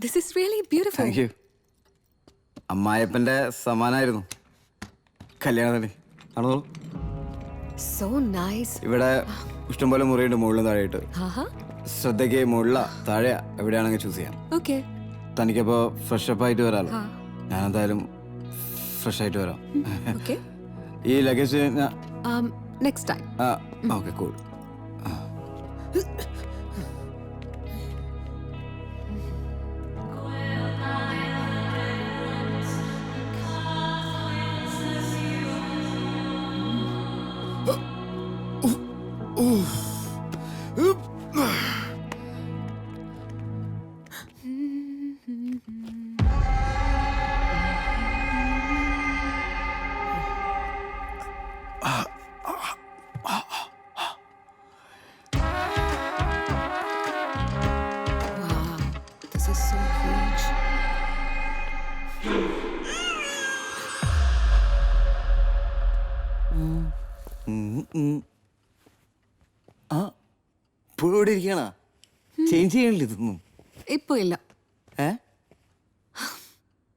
This is really beautiful. Thank you. അമ്മായപ്പൻ്റെ സമ്മാനമായിരുന്നു കല്യാണത്തിന്. ആണോ? So nice. ഇവിടെ ഇഷ്ടംപോലെ മുറിയുണ്ട് മുകളിലും താഴെയായിട്ട്. ശ്രദ്ധയ്ക്ക് മുകളില താഴെ എവിടെയാണെങ്കിൽ ചൂസ് ചെയ്യാം. Okay. തനിക്കപ്പോൾ ഫ്രഷ് അപ്പ് ആയിട്ട് വരാമല്ലോ. ഞാൻ എന്തായാലും ഫ്രഷ് ആയിട്ട് വരാം. Okay. ഈ luggage Next time. Okay cool. Wow, this is so huge. ഇപ്പോൾ ഇവിടെ ഇരിക്കണ ചേഞ്ച് ചെയ്യണില്ല ഇതൊന്നും. ഇപ്പൊ ഇല്ല.